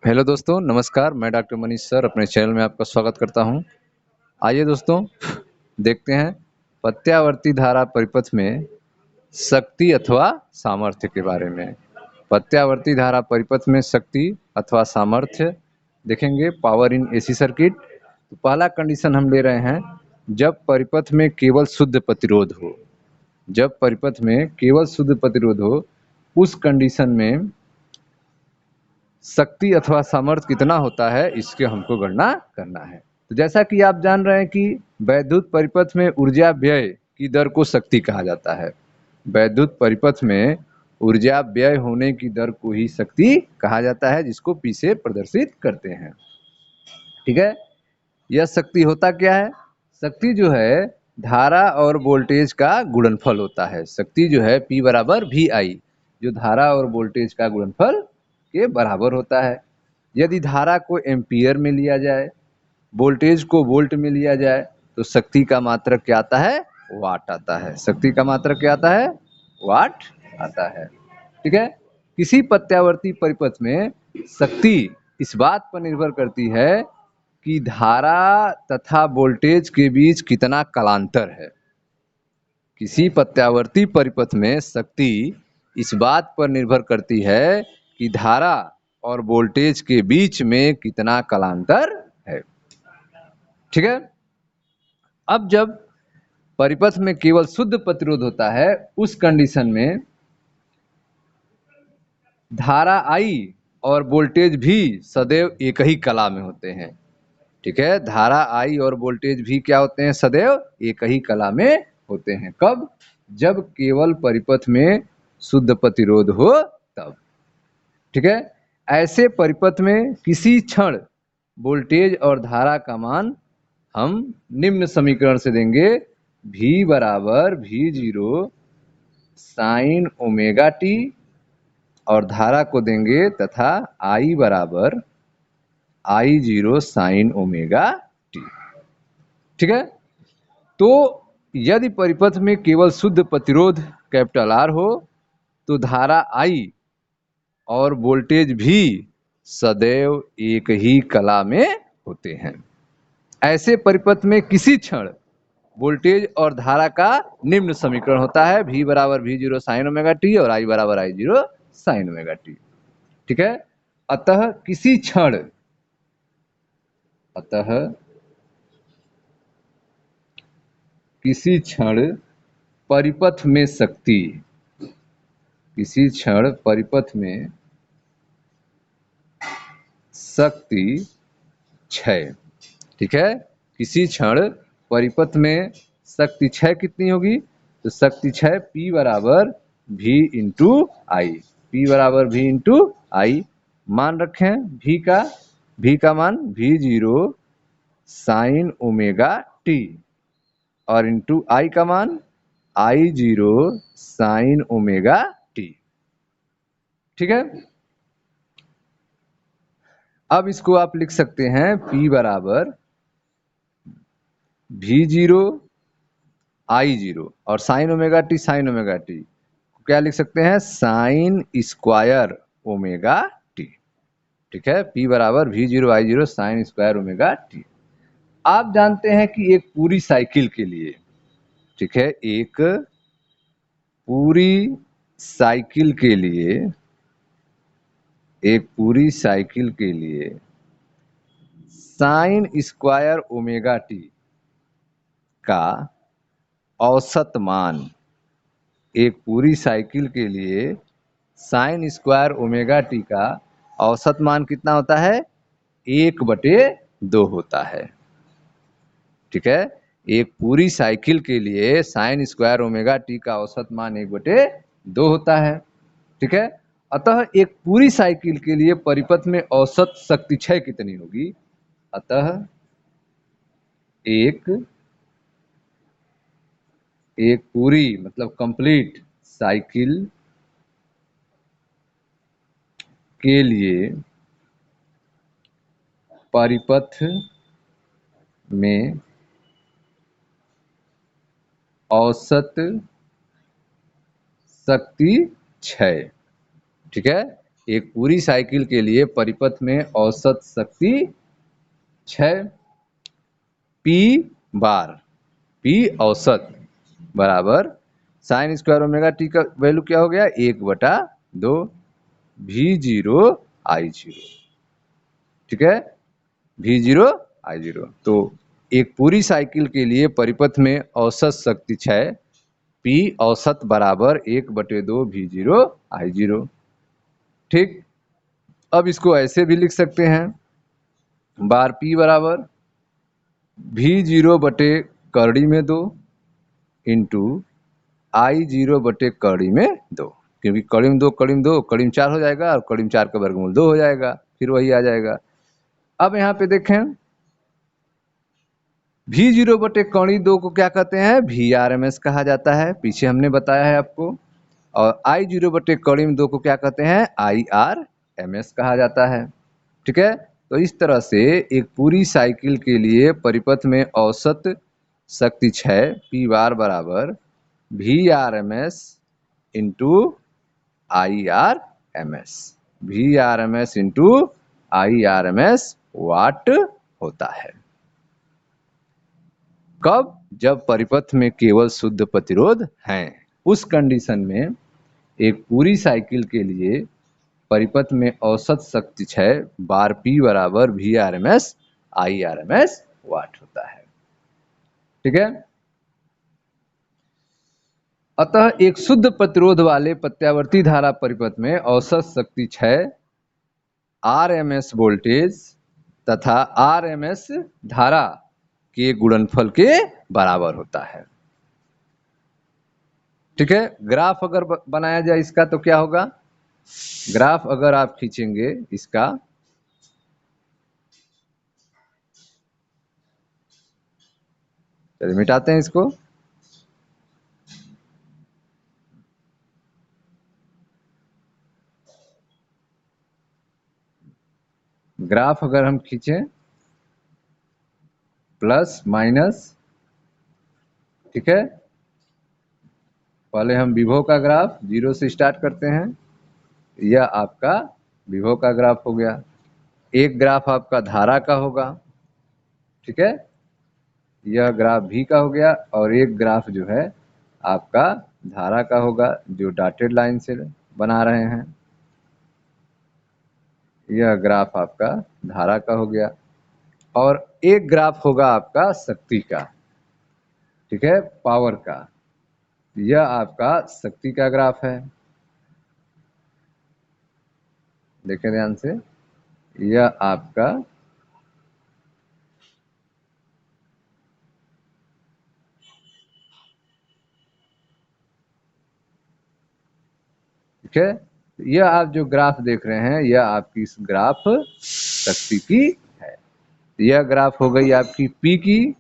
Hello दोस्तों, नमस्कार। मैं डॉक्टर मनीष सर अपने चैनल में आपका स्वागत करता हूं। आइए दोस्तों, देखते हैं प्रत्यावर्ती धारा परिपथ में शक्ति अथवा सामर्थ्य के बारे में। प्रत्यावर्ती धारा परिपथ में शक्ति अथवा सामर्थ्य देखेंगे। Power in AC circuit. तो पहला कंडीशन हम ले रहे हैं, जब परिपथ में केवल शुद्ध प्रतिरोध हो। जब परिपथ में केवल शुद्ध प्रतिरोध हो, उस कंडीशन में शक्ति अथवा सामर्थ्य कितना होता है, इसके हमको गणना करना है। तो जैसा कि आप जान रहे हैं कि वैद्युत परिपथ में ऊर्जा व्यय की दर को शक्ति कहा जाता है। वैद्युत परिपथ में ऊर्जा व्यय होने की दर को ही शक्ति कहा जाता है, जिसको P से प्रदर्शित करते हैं। ठीक है, यह शक्ति होता क्या है? शक्ति जो है धारा और वोल्टेज का गुणनफल होता है। शक्ति जो है P बराबर VI, जो धारा और वोल्टेज का गुणनफल के बराबर होता है। यदि धारा को एम्पियर में लिया जाए, वोल्टेज को वोल्ट में लिया जाए, तो शक्ति का मात्रक क्या आता है? वाट आता है। शक्ति का मात्रक क्या आता है? वाट आता है। ठीक है, किसी प्रत्यावर्ती परिपथ में शक्ति इस बात पर निर्भर करती है कि धारा तथा वोल्टेज के बीच कितना कालांतर है। किसी प्रत्यावर्ती परिपथ में शक्ति इस बात पर निर्भर करती है कि धारा और वोल्टेज के बीच में कितना कालांतर है। ठीक है, अब जब परिपथ में केवल शुद्ध प्रतिरोध होता है, उस कंडीशन में धारा I और वोल्टेज भी सदैव एक ही कला में होते हैं। ठीक है, धारा I और वोल्टेज भी क्या होते हैं? सदैव एक ही कला में होते हैं। कब? जब केवल परिपथ में शुद्ध प्रतिरोध हो तब। ठीक है, ऐसे परिपथ में किसी क्षण वोल्टेज और धारा का मान हम निम्न समीकरण से देंगे। V बराबर V0 साइन ओमेगा टी, और धारा को देंगे तथा I बराबर I0 साइन ओमेगा टी। ठीक है, तो यदि परिपथ में केवल शुद्ध प्रतिरोध कैपिटल R हो, तो धारा I और वोल्टेज भी सदैव एक ही कला में होते हैं। ऐसे परिपथ में किसी क्षण वोल्टेज और धारा का निम्न समीकरण होता है। V बराबर V0 साइन ओमेगा टी और I बराबर I0 साइन ओमेगा टी। ठीक है, अतः किसी क्षण परिपथ में शक्ति, किसी क्षण परिपथ में शक्ति क्षय। ठीक है, किसी क्षण परिपथ में शक्ति क्षय कितनी होगी? तो शक्ति क्षय P बराबर V इंटू आई। P बराबर V इंटू आई। मान रखें V का मान V0 साइन ओमेगा टी, और इंटू I का मान I0 साइन ओमेगा टी। ठीक है, अब इसको आप लिख सकते हैं P बराबर V0 I0 और साइन ओमेगा टी, क्या लिख सकते हैं? Sign square omega T. ठीक है, P बराबर V0 I0 sine square omega T. आप जानते हैं कि एक पूरी साइकिल के लिए, ठीक है, एक पूरी साइकिल के लिए साइन स्क्वायर ओमेगा टी का औसत मान, एक पूरी साइकिल के लिए साइन स्क्वायर ओमेगा टी का औसत मान कितना होता है? 1/2 होता है। ठीक है, एक पूरी साइकिल के लिए साइन स्क्वायर ओमेगा टी का औसत मान 1/2 होता है। ठीक है, अतः एक पूरी साइकिल के लिए परिपथ में औसत शक्ति क्षय कितनी होगी? अतः एक पूरी मतलब कंप्लीट साइकिल के लिए परिपथ में औसत शक्ति क्षय, ठीक है, एक पूरी साइकिल के लिए परिपथ में औसत शक्ति 6 पी बार, पी औसत बराबर साइन स्क्वायर ओमेगा टी का वैल्यू क्या हो गया 1/2 V0 I0, ठीक है, V0 I0। तो एक पूरी साइकिल के लिए परिपथ में औसत शक्ति 6 P औसत बराबर 1/2 V0 I0। ठीक, अब इसको ऐसे भी लिख सकते हैं, बार P बराबर V0 बटे करड़ी में 2 इंटू I0 बटे कड़ी में 2, क्योंकि कड़ी में 2 कड़ी में 2 कड़ी में 4 हो जाएगा और कड़ी में 4 का वर्गमूल 2 हो जाएगा, फिर वही आ जाएगा। अब यहाँ पे देखें V0 बटे कड़ी 2 को क्या कहते हैं, VRMS कहा जाता है, पीछे हमने बताया है आपको। और I0 बटे कड़ी में 2 को क्या कहते हैं, IRMS कहा जाता है। ठीक है, तो इस तरह से एक पूरी साइकिल के लिए परिपथ में औसत शक्ति 6 P बार बराबर VRMS into IRMS, VRMS into IRMS वाट होता है। कब, जब परिपथ में केवल शुद्ध प्रतिरोध हैं। उस कंडीशन में एक पूरी साइकिल के लिए परिपथ में औसत शक्ति 6 बार P बराबर VRMS IRMS वाट होता है। ठीक है, अतः एक शुद्ध प्रतिरोध वाले प्रत्यावर्ती धारा परिपथ में औसत शक्ति 6 RMS वोल्टेज तथा RMS धारा के गुणनफल के बराबर होता है। ठीक है, ग्राफ अगर बनाया जाए इसका तो क्या होगा, ग्राफ अगर आप खींचेंगे इसका, चलिए मिटाते हैं इसको। ग्राफ अगर हम खींचें प्लस माइनस, ठीक है, पहले हम विभव का ग्राफ 0 से स्टार्ट करते हैं, यह आपका विभव का ग्राफ हो गया। एक ग्राफ आपका धारा का होगा, ठीक है, यह ग्राफ V का हो गया, और एक ग्राफ जो है आपका धारा का होगा जो डॉटेड लाइन से बना रहे हैं, यह ग्राफ आपका धारा का हो गया। और एक ग्राफ होगा आपका शक्ति का, ठीक है, पावर का, यह आपका शक्ति का ग्राफ है। देखें ध्यान से, यह आपका ठीक है, यह आप जो ग्राफ देख रहे हैं यह आपकी इस ग्राफ शक्ति की है। यह ग्राफ हो गई आपकी P की,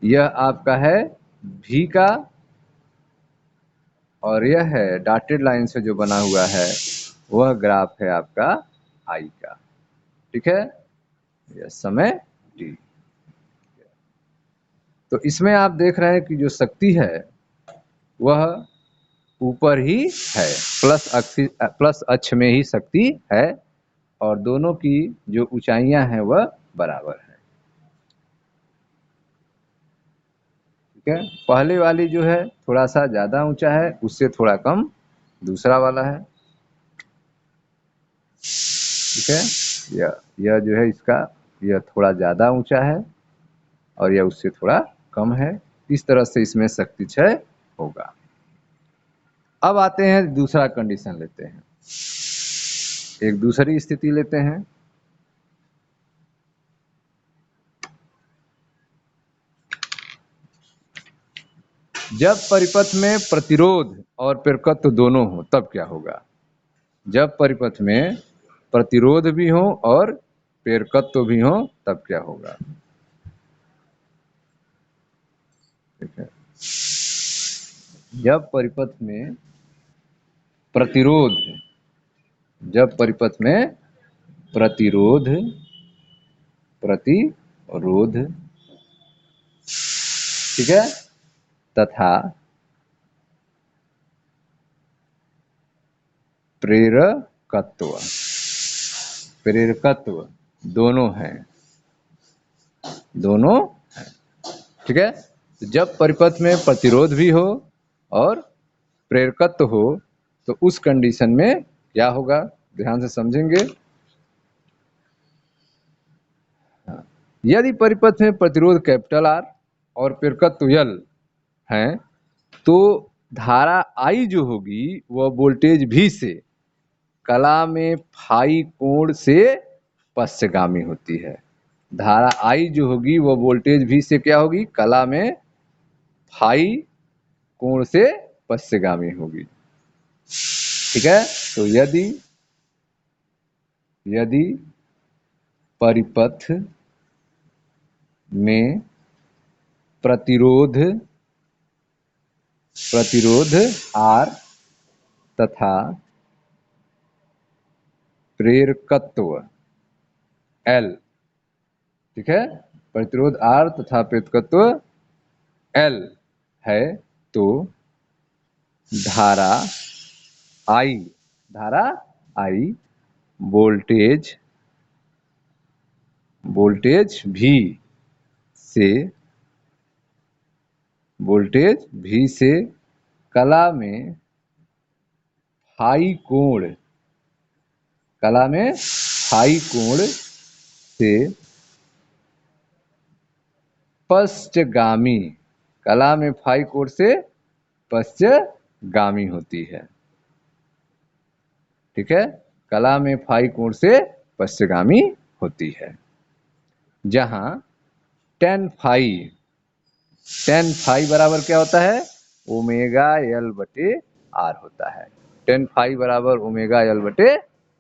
यह आपका है V का, और यह है डॉटेड लाइन से जो बना हुआ है वह ग्राफ है आपका I का। ठीक है, यह समय t। तो इसमें आप देख रहे हैं कि जो शक्ति है वह ऊपर ही है, प्लस अक्ष में ही शक्ति है, और दोनों की जो ऊंचाइयां हैं वह बराबर है। ठीक है, पहले वाली जो है थोड़ा सा ज्यादा ऊंचा है, उससे थोड़ा कम दूसरा वाला है। ठीक है, यह जो है इसका, यह थोड़ा ज्यादा ऊंचा है और यह उससे थोड़ा कम है। इस तरह से इसमें शक्ति क्षय होगा। अब आते हैं दूसरा कंडीशन लेते हैं, एक दूसरी स्थिति लेते हैं। जब परिपथ में प्रतिरोध और प्रेरकत्व दोनों हो तब क्या होगा। जब परिपथ में प्रतिरोध भी हो और प्रेरकत्व भी हो तब क्या होगा। ठीक है, जब परिपथ में प्रतिरोध, जब परिपथ में प्रतिरोध प्रतिरोध ठीक है, तथा प्रेरकत्व, प्रेरकत्व दोनों हैं, दोनों हैं। ठीक है, तो जब परिपथ में प्रतिरोध भी हो और प्रेरकत्व हो तो उस कंडीशन में क्या होगा, ध्यान से समझेंगे। यदि परिपथ में प्रतिरोध कैपिटल आर और प्रेरकत्व यल है तो धारा आई जो होगी वह वोल्टेज भी से कला में फाई कोण से पश्चगामी होती है। धारा आई जो होगी वह वोल्टेज भी से क्या होगी, कला में फाई कोण से पश्चगामी होगी। ठीक है, तो यदि परिपथ में प्रतिरोध आर तथा प्रेरकत्व एल, ठीक है, प्रतिरोध आर तथा प्रेरकत्व एल है तो धारा आई वोल्टेज भी से कला में फाई कोण से पश्चगामी, कला में फाई कोण से पश्चगामी होती है। ठीक है, कला में फाई कोण से पश्चगामी होती है, जहां टेन फाई बराबर क्या होता है, ओमेगा एल बटे आर होता है। टेन फाई बराबर ओमेगा एल बटे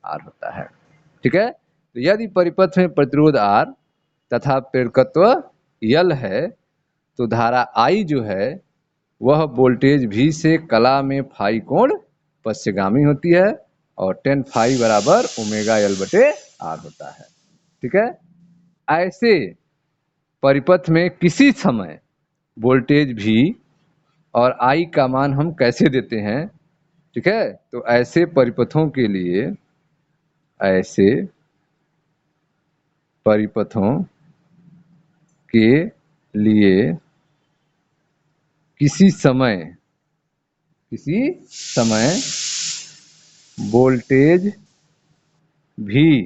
आर होता है। ठीक है, तो यदि परिपथ में प्रतिरोध आर तथा प्रेरकत्व यल है तो धारा आई जो है वह वोल्टेज भी से कला में फाई कोण पश्चगामी होती है और टेन फाई बराबर ओमेगा एल बटे आर होता है। ठीक है, ऐसे परिपथ में किसी समय वोल्टेज भी और आई का मान हम कैसे देते हैं। ठीक है, तो ऐसे परिपथों के लिए किसी समय वोल्टेज भी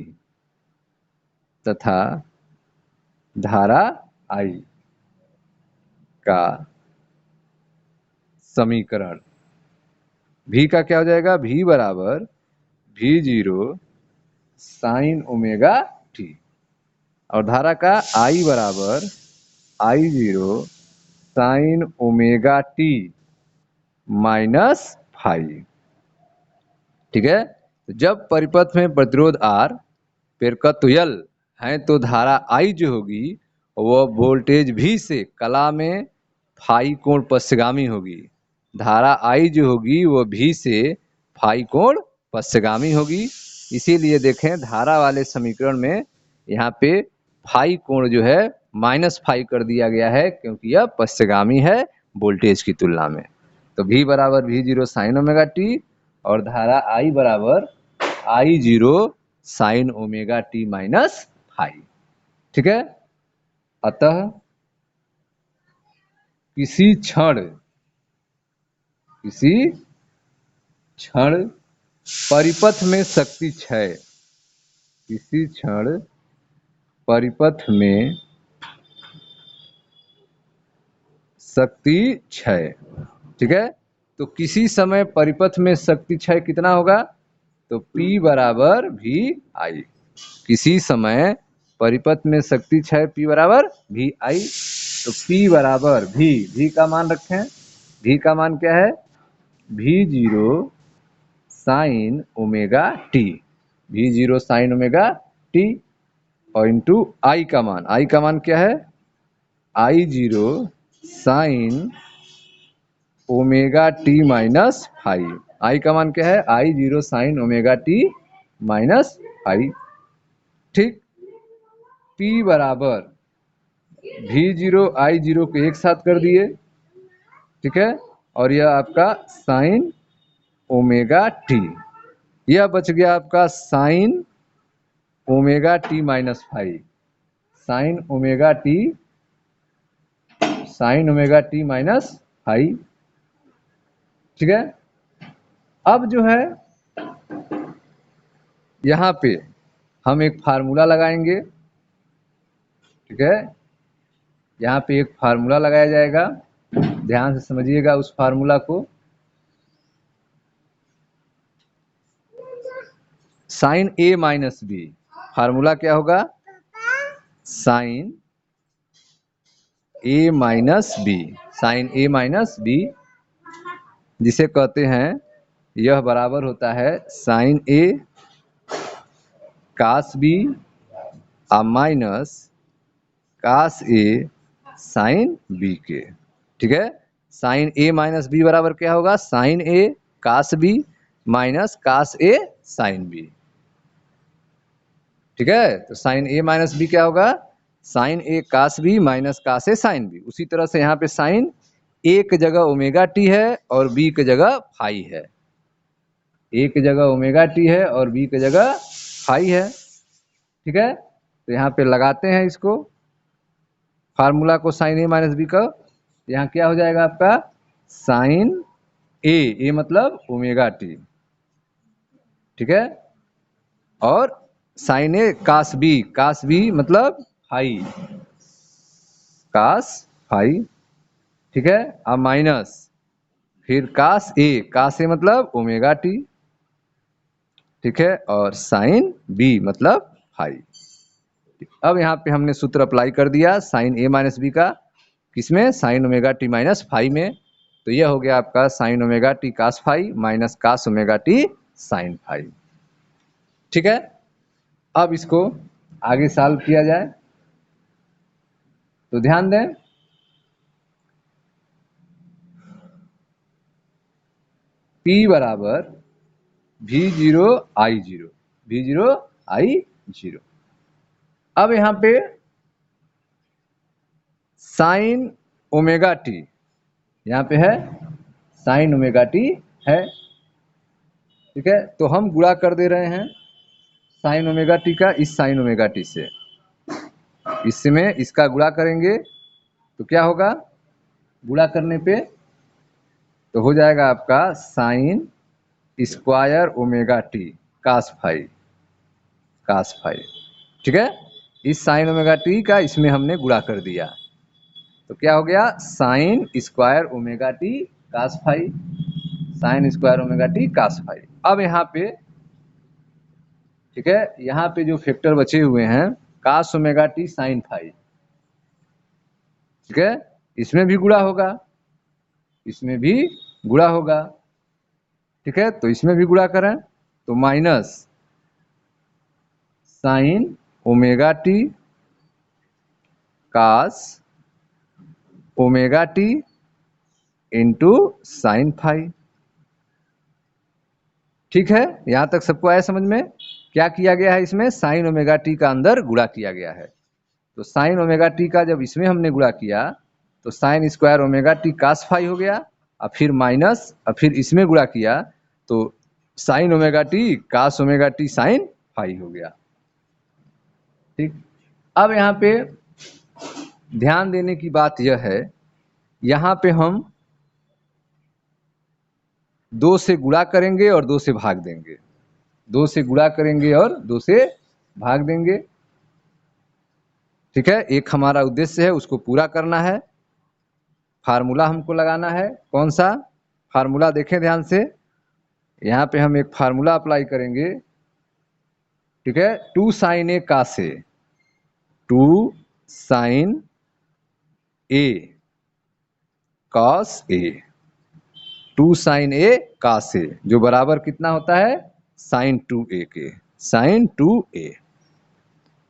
तथा धारा आई का समीकरण भी का क्या हो जाएगा, भी बराबर V0 साइन ओमेगा टी और धारा का आई बराबर I0 sine omega t minus five. ठीक है, तो जब परिपथ में प्रतिरोध आर प्रेरकत्व यल है तो धारा आई जो होगी वह वोल्टेज भी से कला में फाई कोण पश्चगामी होगी। धारा आई जो होगी वह भी से फाई कोण पश्चगामी होगी। इसीलिए देखें धारा वाले समीकरण में यहाँ पे फाई कोण जो है माइनस फाई कर दिया गया है क्योंकि यह पश्चगामी है वोल्टेज की तुलना में। तो V बराबर V0 साइन ओमेगा टी और धारा I बराबर I0 sine omega t minus five. ठीक है, अतः किसी क्षण परिपथ में शक्ति क्षय, किसी क्षण परिपथ में शक्ति क्षय। ठीक है, तो किसी समय परिपथ में शक्ति क्षय कितना होगा, तो P बराबर भी आई। किसी समय परिपथ में शक्ति क्षय P बराबर भी आई, तो P बराबर भी का मान रखें, भी का मान क्या है, V0 sine omega t, V0 sine omega t और इंटू आई का मान क्या है, I0 sine omega t minus five. I का मान क्या है, I0 sine omega t minus five. ठीक, P बराबर V0 I0 को एक साथ कर दिए। ठीक है, और यह आपका साइन ओमेगा टी, यह बच गया आपका sine omega t minus five, sign omega t minus five. ठीक है, अब जो है यहाँ पे हम एक फार्मूला लगाएंगे। ठीक है, यहाँ पे एक फार्मूला लगाया जाएगा, ध्यान से समझिएगा उस फार्मूला को। साइन ए माइनस बी, फार्मूला क्या होगा? साइन ए माइनस बी, साइन ए माइनस बी, जिसे कहते हैं यह बराबर होता है sign A cos B minus cos A sine B के। ठीक है, साइन ए माइनस बी बराबर क्या होगा? Sign A cos B minus cos A sine B. ठीक है, तो साइन ए माइनस बी क्या होगा? Sign A cos B minus cos A sine B. उसी तरह से यहाँ पे साइन ए की जगह ओमेगा टी है और बी की जगह फाई है, ए की जगह ओमेगा टी है और बी की जगह फाई है। ठीक है, तो यहाँ पे लगाते हैं इसको फार्मूला को, साइन ए माइनस बी का। यहाँ क्या हो जाएगा आपका? साइन ए मतलब ओमेगा टी। ठीक है, और साइन ए कास बी मतलब फाई, कास फाई। ठीक है, अब माइनस फिर कास ए मतलब ओमेगा टी। ठीक है, और साइन बी मतलब फाई। अब यहाँ पे हमने सूत्र अप्लाई कर दिया साइन ए माइनस बी का, किसमें? Sine omega t minus phi में। तो यह हो गया आपका sine omega t cos phi minus cos omega t sine phi. ठीक है, अब इसको आगे सॉल्व किया जाए तो ध्यान दें, P बराबर V0 I0, V0 I0। अब यहाँ पे साइन ओमेगा टी, यहाँ पे है साइन ओमेगा टी है। ठीक है, तो हम गुणा कर दे रहे हैं साइन ओमेगा टी का इस साइन ओमेगा टी से, इसमें इसका गुणा करेंगे तो क्या होगा? गुणा करने पे तो हो जाएगा आपका sine square omega t cos phi, cos phi. ठीक है, इस साइन ओमेगा टी का इसमें हमने गुणा कर दिया तो क्या हो गया? Sine square omega t cos phi, sine square omega t cos phi. अब यहाँ पे ठीक है, यहाँ पे जो फैक्टर बचे हुए हैं cos omega t sine phi, ठीक है, इसमें भी गुणा होगा, इसमें भी गुणा होगा। ठीक है, तो इसमें भी गुणा करें तो minus sine omega t cos omega t into sine phi. ठीक है, यहां तक सबको आया समझ में? क्या किया गया है इसमें? साइन ओमेगा टी का अंदर गुणा किया गया है। तो साइन ओमेगा टी का जब इसमें हमने गुणा किया तो sine square omega t cos phi हो गया, और फिर माइनस, और फिर इसमें गुणा किया तो sine omega t cos omega t sine phi हो गया। ठीक, अब यहाँ पे ध्यान देने की बात यह है, यहाँ पे हम 2 से गुणा करेंगे और 2 से भाग देंगे, 2 से गुणा करेंगे और 2 से भाग देंगे। ठीक है, एक हमारा उद्देश्य है उसको पूरा करना है, फार्मूला हमको लगाना है। कौन सा फार्मूला? देखें ध्यान से, यहाँ पे हम एक फार्मूला अप्लाई करेंगे। ठीक है, 2 sine A cos A, 2 sine A cos A, 2 sine A cos ए, जो बराबर कितना होता है? साइन 2a के, साइन 2a।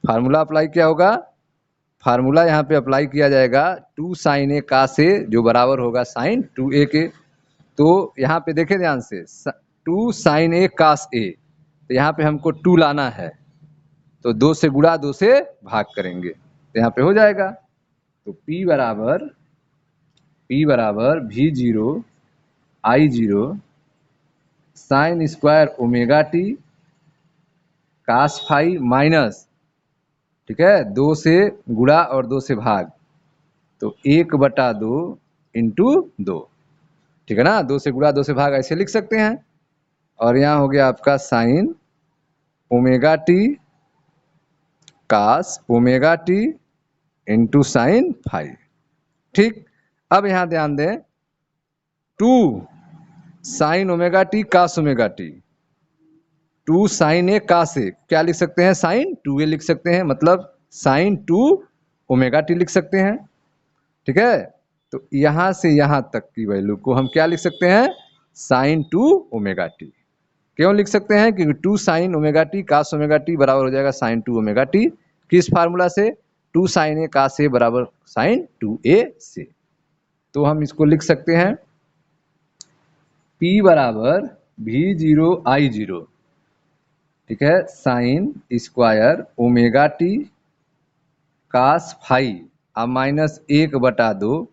फार्मूला अप्लाई क्या होगा? फार्मूला यहाँ पे अप्लाई किया जाएगा 2 साइन ए कास ए, जो बराबर होगा साइन 2a के। तो यहाँ पे देखें ध्यान से, 2 साइन ए कास ए, तो यहाँ पे हमको 2 लाना है, तो 2 से गुणा 2 से भाग करेंगे तो यहाँ पे हो जाएगा। तो P बराबर V0 I0 sine square omega t cos phi minus, ठीक है, 2 से गुणा और 2 से भाग, तो 1/2 इंटू 2, ठीक है ना, 2 से गुणा 2 से भाग ऐसे लिख सकते हैं। और यहाँ हो गया आपका sine omega t cos omega t into sine phi. ठीक, अब यहाँ ध्यान दें, 2 sine omega t cos omega t, 2 sine A cos A, क्या लिख सकते हैं, साइन 2a लिख सकते हैं, मतलब साइन 2 ओमेगा टी लिख सकते हैं। ठीक है, तो यहाँ से यहाँ तक की वैल्यू को हम क्या लिख सकते हैं, साइन 2 ओमेगा टी। क्यों लिख सकते हैं, क्योंकि 2 sine omega t cos omega t बराबर हो जाएगा साइन 2 ओमेगा टी, किस फार्मूला से, 2 साइन ए कास ए बराबर साइन 2a से। तो हम इसको लिख सकते हैं P बराबर V0 I0, ठीक है, sine square omega t cos phi अब माइनस 1/2,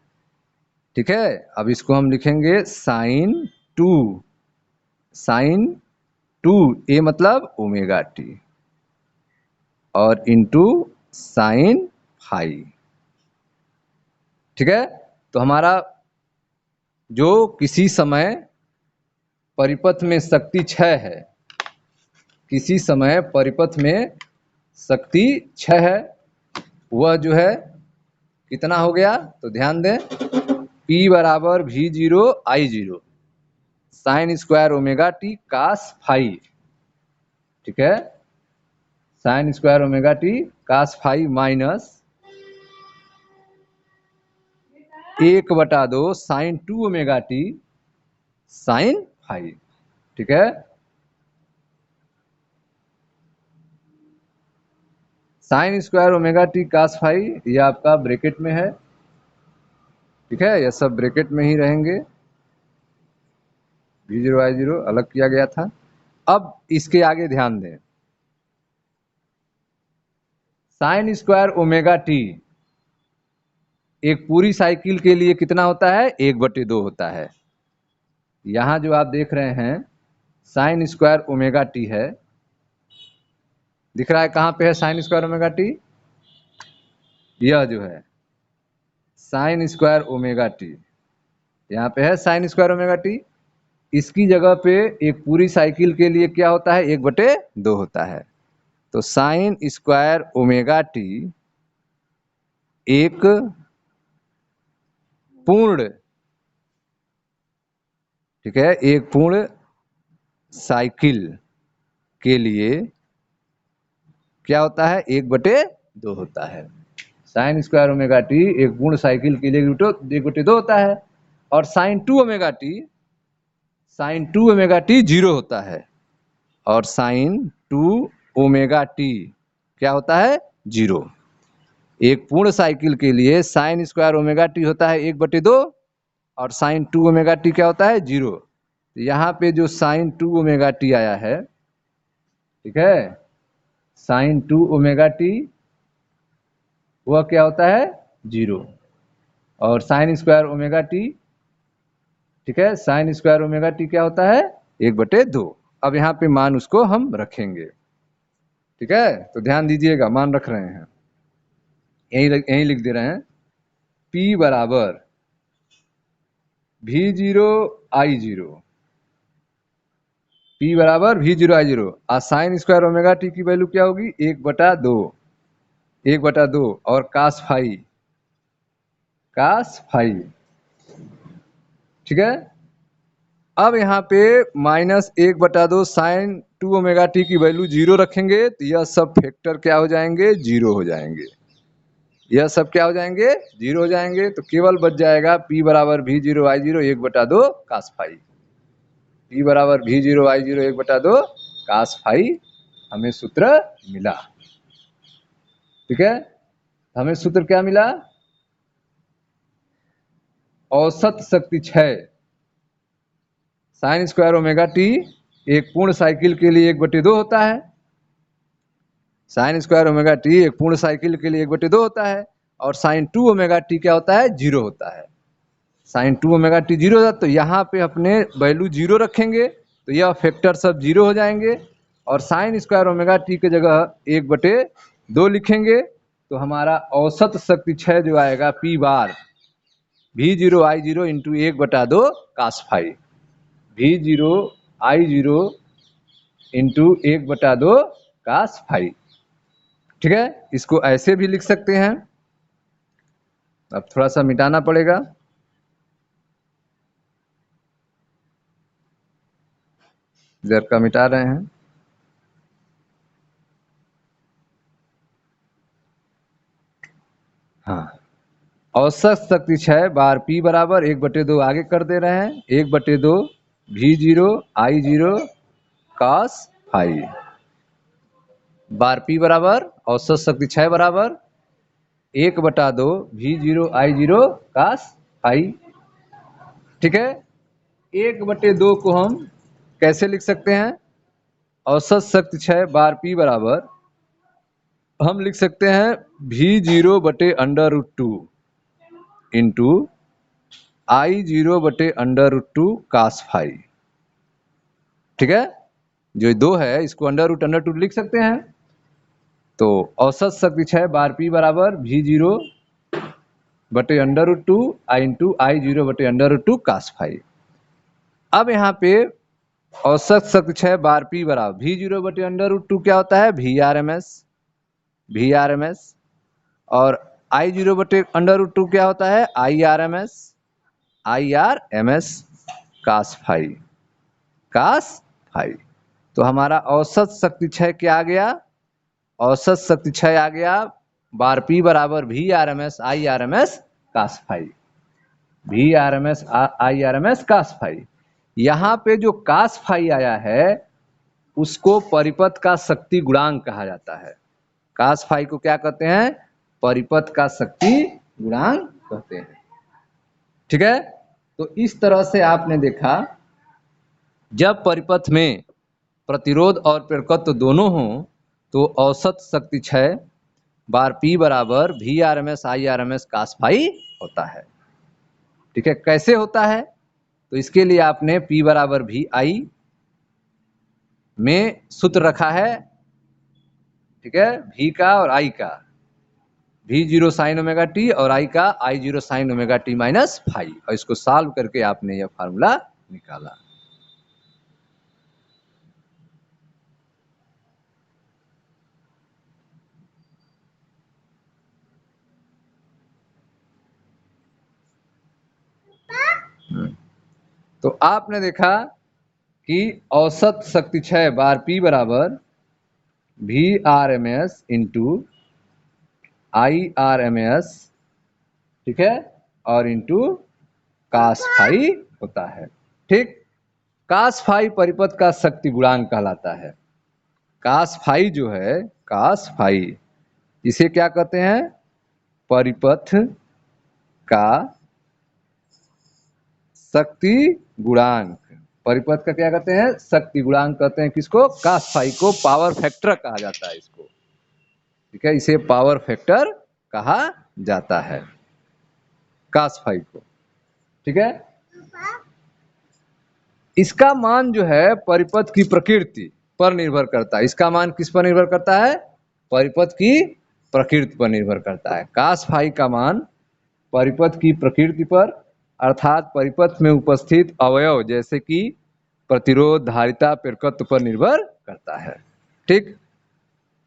ठीक है। अब इसको हम लिखेंगे साइन 2 ए मतलब ओमेगा टी और इंटू साइन फाई, ठीक है। तो हमारा जो किसी समय परिपथ में शक्ति 6 है, किसी समय परिपथ में शक्ति 6 है, वह जो है कितना हो गया, तो ध्यान दें, P बराबर V0 I0 sine square omega t cos phi, ठीक है, sine square omega t cos phi minus 1/2 sine 2 omega t sine phi, ठीक है। Sine square omega t cos phi ये आपका ब्रैकेट में है, ठीक है, ये सब ब्रैकेट में ही रहेंगे, V0 I0 अलग किया गया था। अब इसके आगे ध्यान दें, साइन स्क्वायर ओमेगा टी एक पूरी साइकिल के लिए कितना होता है, 1/2 होता है। यहां जो आप देख रहे हैं साइन स्क्वायर ओमेगा टी है, दिख रहा है कहां पे है साइन स्क्वायर ओमेगा टी, यह जो है साइन स्क्वायर ओमेगा टी यहाँ पे है साइन स्क्वायर ओमेगा टी, इसकी जगह पे एक पूरी साइकिल के लिए क्या होता है, 1/2 होता है। तो साइन स्क्वायर ओमेगा टी एक पूर्ण, ठीक है, एक पूर्ण साइकिल के लिए क्या होता है, 1/2 होता है। साइन स्क्वायर ओमेगा टी एक पूर्ण साइकिल के लिए 1/2 होता है। और साइन 2 ओमेगा टी 0 होता है, और साइन 2 ओमेगा टी क्या होता है, 0। एक पूर्ण साइकिल के लिए साइन स्क्वायर ओमेगा टी होता है 1/2 और साइन 2 ओमेगा टी क्या होता है, 0। तो यहाँ पे जो साइन 2 ओमेगा टी आया है, ठीक है, साइन 2 ओमेगा टी वह क्या होता है, 0, और साइन स्क्वायर ओमेगा टी, ठीक है, साइन स्क्वायर ओमेगा टी क्या होता है, 1/2। अब यहाँ पे मान उसको हम रखेंगे, ठीक है, तो ध्यान दीजिएगा, मान रख रहे हैं, यही लिख दे रहे हैं, P बराबर V0 I0, P बराबर V0 I0 और साइन स्क्वायर ओमेगा टी की वैल्यू क्या होगी, 1/2 और कास फाई, ठीक है। अब यहाँ पे माइनस 1/2 साइन 2 ओमेगा टी की वैल्यू 0 रखेंगे, तो यह सब फैक्टर क्या हो जाएंगे, 0 हो जाएंगे, यह सब क्या हो जाएंगे, 0 हो जाएंगे। तो केवल बच जाएगा P बराबर V0 I0 1/2 कास फाई, P बराबर V0 I0 1/2 कास फाई, हमें सूत्र मिला, ठीक है। हमें सूत्र क्या मिला, औसत शक्ति 6 साइन स्क्वायर ओमेगा टी एक पूर्ण साइकिल के लिए 1/2 होता है, साइन स्क्वायर ओमेगा टी एक पूर्ण साइकिल के लिए 1/2 होता है, और साइन 2 ओमेगा टी क्या होता है, 0 होता है। साइन 2 ओमेगा टी 0 होता है, तो यहाँ पे अपने वैल्यू 0 रखेंगे, तो यह फैक्टर सब 0 हो जाएंगे और साइन स्क्वायर ओमेगा टी की जगह 1/2 लिखेंगे तो हमारा औसत शक्ति क्षय जो आएगा P bar V0 I0 into 1/2 cos phi, V0 I0 into 1/2 cos phi. ठीक है, इसको ऐसे भी लिख सकते हैं। अब थोड़ा सा मिटाना पड़ेगा। जर का मिटा रहे हैं। हाँ, औसत शक्ति क्षय बार P बराबर 1/2 आगे कर दे रहे हैं, 1/2 V0 I0 cos फाई बार P बराबर औसत शक्ति क्षय बराबर 1/2 V0 I0 cos फाई। ठीक है, 1/2 को हम कैसे लिख सकते हैं? औसत शक्ति क्षय बार P बराबर हम लिख सकते हैं V0/√2 into I0/√2 cos phi. ठीक है, जो 2 है इसको अंडर रूट लिख सकते हैं। तो औसत शक्ति क्षय बार P बराबर V0/√2 into I0/√2 cos phi. अब यहाँ पे औसत शक्ति क्षय बार P बराबर V0/√2 क्या होता है? VRMS और I0/√2 क्या होता है? IRMS cos phi. तो हमारा औसत शक्ति क्षय क्या आ गया? औसत शक्ति क्षय आ गया बार P बराबर VRMS IRMS cos phi, VRMS IRMS cos phi. यहाँ पे जो cos फाई आया है उसको परिपथ का शक्ति गुणांक कहा जाता है। cos फाई को क्या कहते हैं? परिपथ का शक्ति गुणांक कहते हैं। ठीक है, तो इस तरह से आपने देखा जब परिपथ में प्रतिरोध और प्रेरकत्व दोनों हों तो औसत शक्ति क्षय बार P बराबर VRMS IRMS cos फाई होता है। ठीक है, कैसे होता है? तो इसके लिए आपने P बराबर VI में सूत्र रखा है। ठीक है, V का और I का, V0 साइन ओमेगा टी और I का I0 sine omega t minus phi, और इसको सॉल्व करके आपने यह फार्मूला निकाला। तो आपने देखा कि औसत शक्ति क्षय बार P बराबर VRMS इंटू IRMS, ठीक है, और इंटू cos फाई होता है। ठीक, cos फाई परिपथ का शक्ति गुणांक कहलाता है। cos फाई जो है, cos फाई इसे क्या कहते हैं? परिपथ का शक्ति गुणांक। परिपथ का क्या कहते हैं? शक्ति गुणांक कहते हैं। किसको? cos फाई को पावर फैक्टर कहा जाता है इसको। ठीक है, इसे पावर फैक्टर कहा जाता है cos फाई को। ठीक है, इसका मान जो है परिपथ की प्रकृति पर निर्भर करता है। इसका मान किस पर निर्भर करता है? परिपथ की प्रकृति पर निर्भर करता है। cos फाई का मान परिपथ की प्रकृति पर, अर्थात परिपथ में उपस्थित अवयव जैसे कि प्रतिरोध, धारिता, प्रेरकत्व पर निर्भर करता है। ठीक,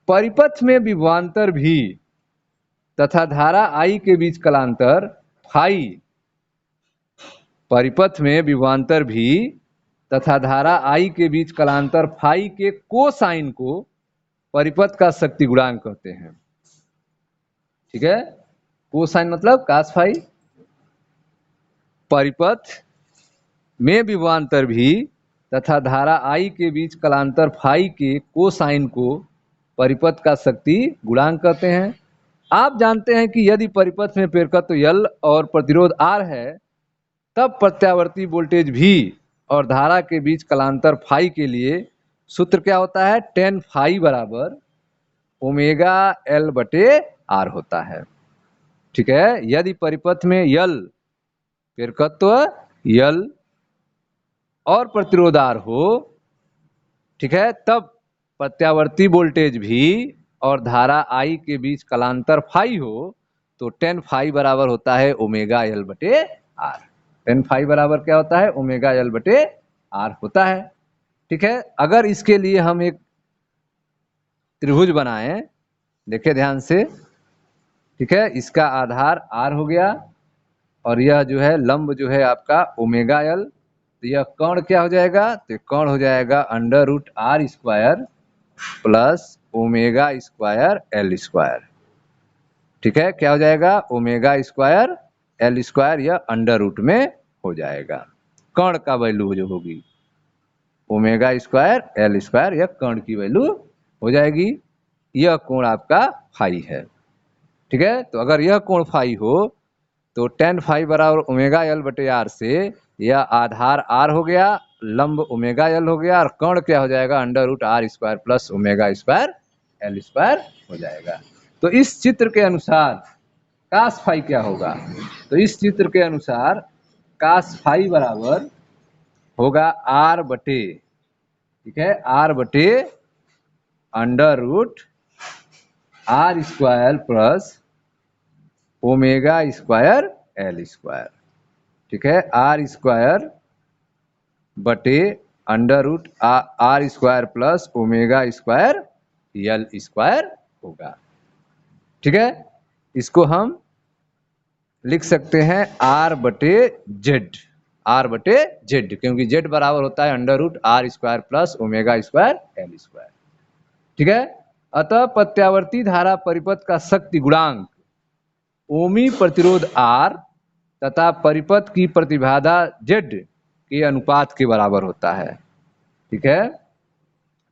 परिपथ में विभवांतर भी तथा धारा I के बीच कलांतर फाई, परिपथ में विभवांतर भी तथा धारा I के बीच कलांतर फाई के कोसाइन को परिपथ का शक्ति गुणांक कहते हैं। ठीक है, कोसाइन मतलब cos फाई। परिपथ में विभवांतर भी तथा धारा I के बीच कलांतर फाई के कोसाइन को परिपथ का शक्ति गुणांक कहते हैं। आप जानते हैं कि यदि परिपथ में प्रेरकत्व L और प्रतिरोध R है तब प्रत्यावर्ती वोल्टेज V और धारा के बीच कलांतर फाई के लिए सूत्र क्या होता है? tan फाई बराबर ओमेगा L/R होता है। ठीक है, यदि परिपथ में L प्रेरकत्व L और प्रतिरोध R हो ठीक है, तब प्रत्यावर्ती वोल्टेज भी और धारा I के बीच कलांतर फाई हो तो टेन फाई बराबर होता है ओमेगा एल बटे आर। टेन फाई बराबर क्या होता है? ओमेगा एल बटे आर होता है। ठीक है, अगर इसके लिए हम एक त्रिभुज बनाएं, देखिए ध्यान से, ठीक है, इसका आधार आर हो गया और यह जो है लंब जो है आपका ओमेगा एल, तो यह कर्ण क्या हो जाएगा? तो कर्ण हो जाएगा under root r square plus omega square l square. ठीक है, क्या हो जाएगा? ओमेगा स्क्वायर एल स्क्वायर, यह अंडर रूट में हो जाएगा। कर्ण का वैल्यू जो होगी ओमेगा स्क्वायर एल स्क्वायर, यह कर्ण की वैल्यू हो जाएगी। यह कोण आपका फाई है। ठीक है, तो अगर यह कोण फाई हो तो टेन फाई बराबर ओमेगा एल बटे आर से यह आधार आर हो गया, लंब ओमेगा एल हो गया और कर्ण क्या हो जाएगा? Under root r square plus omega square l square हो जाएगा। तो इस चित्र के अनुसार कास फाई क्या होगा? तो इस चित्र के अनुसार कास फाई बराबर होगा आर बटे, ठीक है, आर बटे under root r square plus omega square l square. ठीक है, आर स्क्वायर बटे under root r square plus omega square l square होगा। ठीक है, इसको हम लिख सकते हैं आर बटे जेड, आर बटे जेड, क्योंकि जेड बराबर होता है under root r square plus omega square l square. ठीक है, अतः प्रत्यावर्ती धारा परिपथ का शक्ति गुणांक ओमी प्रतिरोध R तथा परिपथ की प्रतिबाधा Z के अनुपात के बराबर होता है। ठीक है,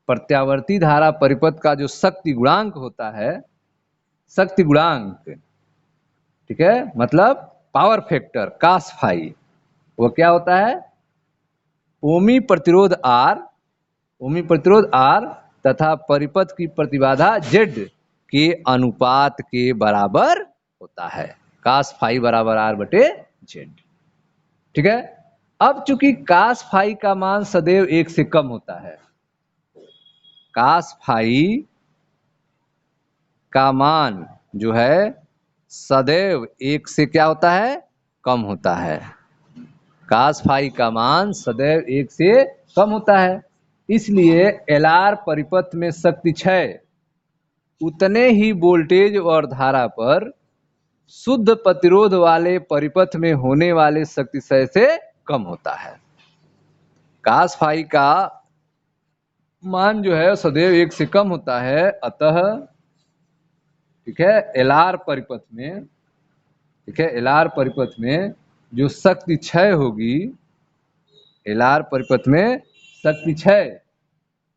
प्रत्यावर्ती धारा परिपथ का जो शक्ति गुणांक होता है, शक्ति गुणांक, ठीक है, मतलब पावर फैक्टर कास फाई, वो क्या होता है? ओमी प्रतिरोध R, ओमी प्रतिरोध R तथा परिपथ की प्रतिबाधा Z के अनुपात के बराबर होता है। कास फाई बराबर आर बटे जेड। ठीक है, अब चूंकि कास फाई का मान सदैव 1 से कम होता है, कास फाई का मान जो है सदैव 1 से क्या होता है? कम होता है। कास फाई का मान सदैव 1 से कम होता है, इसलिए एलआर परिपथ में शक्ति क्षय उतने ही वोल्टेज और धारा पर शुद्ध प्रतिरोध वाले परिपथ में होने वाले शक्ति क्षय से कम होता है। कास फाई का मान जो है सदैव 1 से कम होता है, अतः ठीक है, एलआर परिपथ में, ठीक है, एलआर परिपथ में जो शक्ति क्षय होगी, एलआर परिपथ में शक्ति क्षय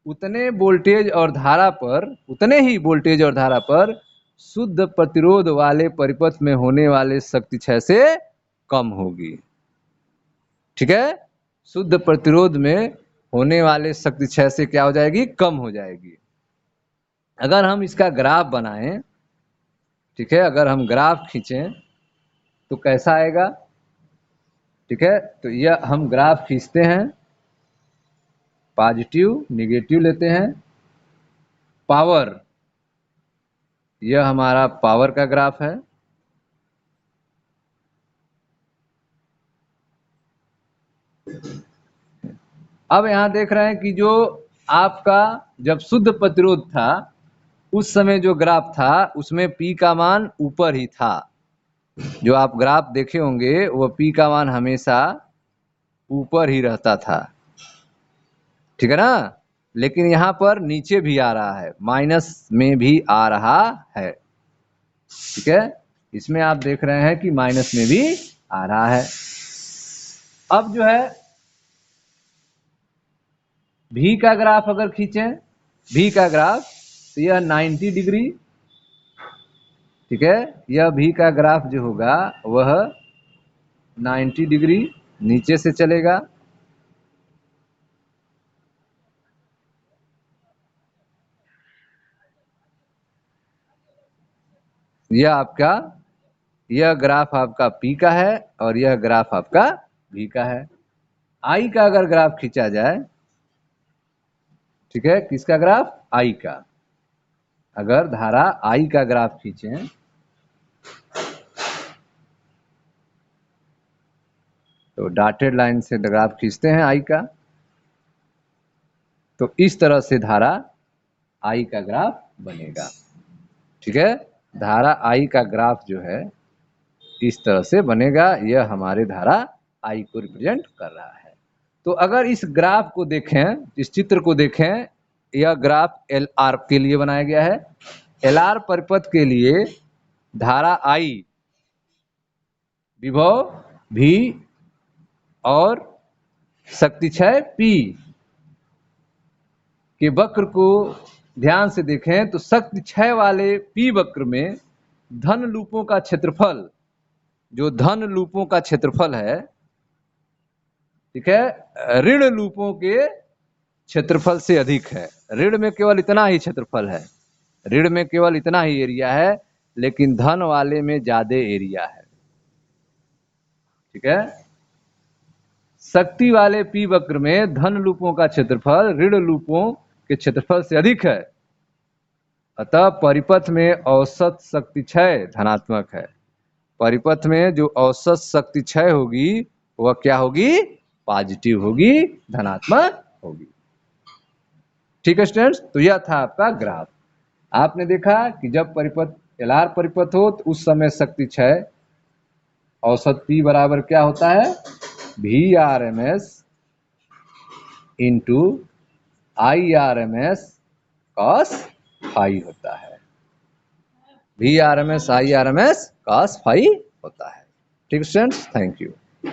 उतने वोल्टेज और धारा पर, उतने ही वोल्टेज और धारा पर शुद्ध प्रतिरोध वाले परिपथ में होने वाले शक्ति क्षय से कम होगी। ठीक है, शुद्ध प्रतिरोध में होने वाले शक्ति क्षय से क्या हो जाएगी? कम हो जाएगी। अगर हम इसका ग्राफ बनाएं, ठीक है, अगर हम ग्राफ खींचें तो कैसा आएगा? ठीक है, तो यह हम ग्राफ खींचते हैं, पॉजिटिव निगेटिव लेते हैं, पावर, यह हमारा पावर का ग्राफ है। अब यहां देख रहे हैं कि जो आपका जब शुद्ध प्रतिरोध था उस समय जो ग्राफ था उसमें P का मान ऊपर ही था। जो आप ग्राफ देखे होंगे वो P का मान हमेशा ऊपर ही रहता था, ठीक है ना, लेकिन यहाँ पर नीचे भी आ रहा है, माइनस में भी आ रहा है। ठीक है, इसमें आप देख रहे हैं कि माइनस में भी आ रहा है। अब जो है V का ग्राफ अगर खींचें, V का ग्राफ, तो यह 90 डिग्री, ठीक है, यह V का ग्राफ जो होगा वह 90 डिग्री नीचे से चलेगा। यह आपका, यह ग्राफ आपका P का है और यह ग्राफ आपका V का है। I का अगर ग्राफ खींचा जाए, ठीक है, किसका ग्राफ? आई का। अगर धारा आई का ग्राफ खींचें तो डॉटेड लाइन से ग्राफ खींचते हैं आई का, तो इस तरह से धारा आई का ग्राफ बनेगा। ठीक है, धारा आई का ग्राफ जो है इस तरह से बनेगा, यह हमारे धारा आई को रिप्रेजेंट कर रहा है। तो अगर इस ग्राफ को देखें, इस चित्र को देखें, यह ग्राफ एल आर के लिए बनाया गया है। एल आर परिपथ के लिए धारा आई, विभव भी और शक्ति क्षय P के वक्र को ध्यान से देखें तो शक्ति क्षय वाले P वक्र में धन लूपों का क्षेत्रफल, जो धन लूपों का क्षेत्रफल है, ठीक है, ऋण लूपों के क्षेत्रफल से अधिक है। ऋण में केवल इतना ही क्षेत्रफल है, ऋण में केवल इतना ही एरिया है, लेकिन धन वाले में ज्यादा एरिया है। ठीक है, शक्ति वाले P वक्र में धन लूपों का क्षेत्रफल ऋण लूपों के क्षेत्रफल से अधिक है, अतः परिपथ में औसत शक्ति क्षय धनात्मक है। परिपथ में जो औसत शक्ति क्षय होगी वह क्या होगी? पॉजिटिव होगी, धनात्मक होगी। ठीक है स्टूडेंट्स, तो यह था आपका ग्राफ। आपने देखा कि जब परिपथ एल आर परिपथ हो तो उस समय शक्ति क्षय औसत P बराबर क्या होता है? VRMS into IRMS cos phi होता है। VRMS IRMS cos फाई होता है। ठीक स्टूडेंट्स, थैंक यू।